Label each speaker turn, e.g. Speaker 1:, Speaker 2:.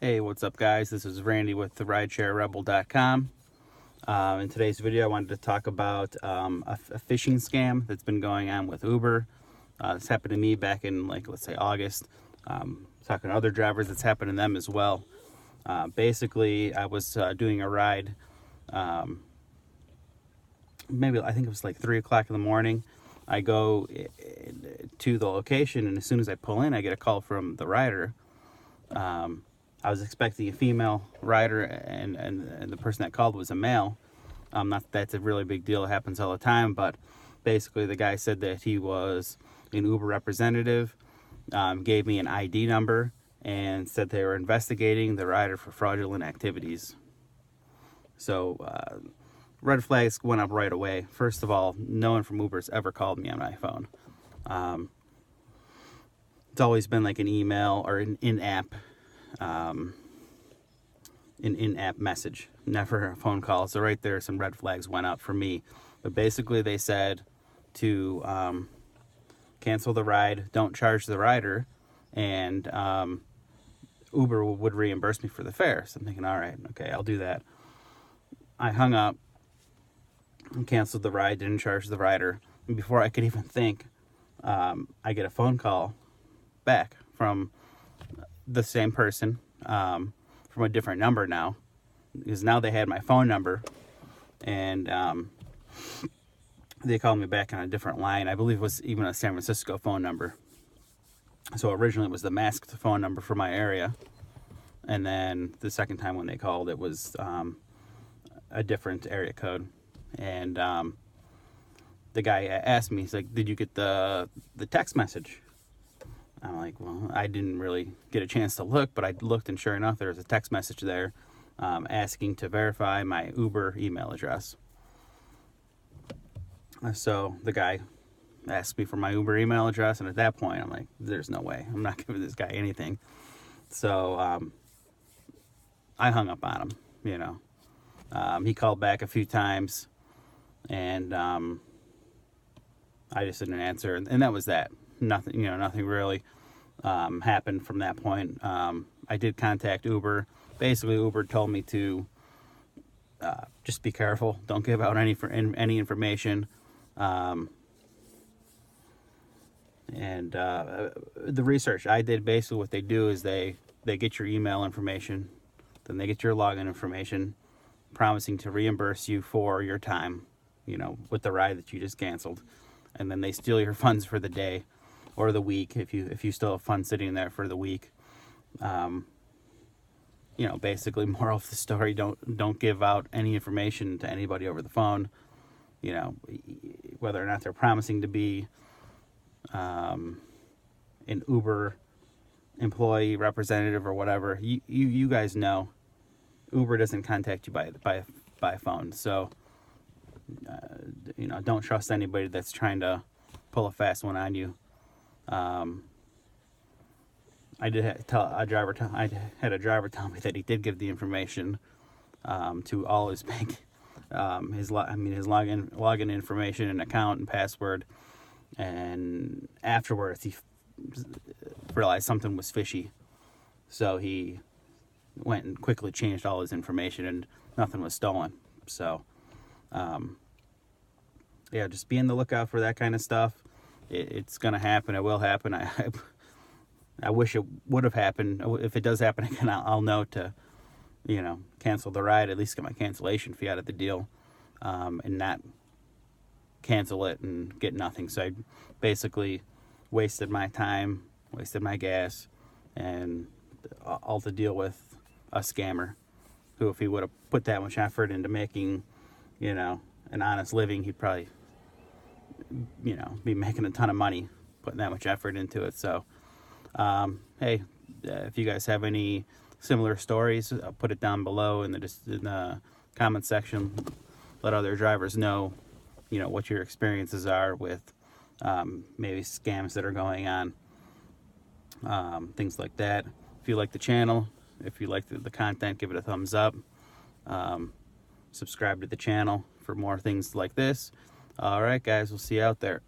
Speaker 1: Hey, what's up, guys? This is Randy with the RideshareRebel.com. In today's video, I wanted to talk about a phishing scam that's been going on with Uber. This happened to me back in, let's say August. Talking to other drivers, it's happened to them as well. Basically, I was doing a ride. Maybe I think it was like 3 o'clock in the morning. I go to the location, and as soon as I pull in, I get a call from the rider. I was expecting a female rider, and the person that called was a male. Not that that's a really big deal. It happens all the time, but basically the guy said that he was an Uber representative, gave me an ID number, and said they were investigating the rider for fraudulent activities. So red flags went up right away. First of all, no one from Uber's ever called me on my phone. It's always been like an email or an in-app message, never a phone call. So right there, some red flags went up for me. But basically, they said to cancel the ride, don't charge the rider, and Uber would reimburse me for the fare. So I'm thinking, all right, okay, I'll do that. I hung up and canceled the ride, didn't charge the rider. And before I could even think, I get a phone call back from the same person, from a different number now, because now they had my phone number, and they called me back on a different line. I believe it was even a San Francisco phone number. So originally it was the masked phone number for my area, and then the second time when they called, it was a different area code. And the guy asked me, he's like, "Did you get the text message?" I'm like, well, I didn't really get a chance to look, but I looked, and sure enough, there was a text message there asking to verify my Uber email address. So the guy asked me for my Uber email address, and at that point, I'm like, there's no way. I'm not giving this guy anything. So I hung up on him, He called back a few times, and I just didn't answer, and that was that. Nothing really happened from that point. I did contact Uber. Basically, Uber told me to just be careful. Don't give out any information. And the research I did, basically what they do is they get your email information, then they get your login information, promising to reimburse you for your time, with the ride that you just canceled, and then they steal your funds for the day or the week if you still have funds sitting there for the week. Basically, moral of the story: don't give out any information to anybody over the phone. Whether or not they're promising to be an Uber employee representative or whatever. You guys know Uber doesn't contact you by phone, so don't trust anybody that's trying to pull a fast one on you. I had a driver tell me that he did give the information to all his bank, his login information and account and password, and afterwards he realized something was fishy, so he went and quickly changed all his information, and nothing was stolen. So just be on the lookout for that kind of stuff. It's gonna happen. It will happen. I wish it would have happened. If it does happen again, I'll know to, cancel the ride, at least get my cancellation fee out of the deal, and not cancel it and get nothing. So I basically wasted my time, wasted my gas, and all to deal with a scammer who, if he would have put that much effort into making, an honest living, he'd probably, be making a ton of money putting that much effort into it. So, hey, if you guys have any similar stories, put it down below in the comment section. Let other drivers know, what your experiences are with maybe scams that are going on, things like that. If you like the channel, if you like the content, give it a thumbs up. Subscribe to the channel for more things like this. All right, guys, we'll see you out there.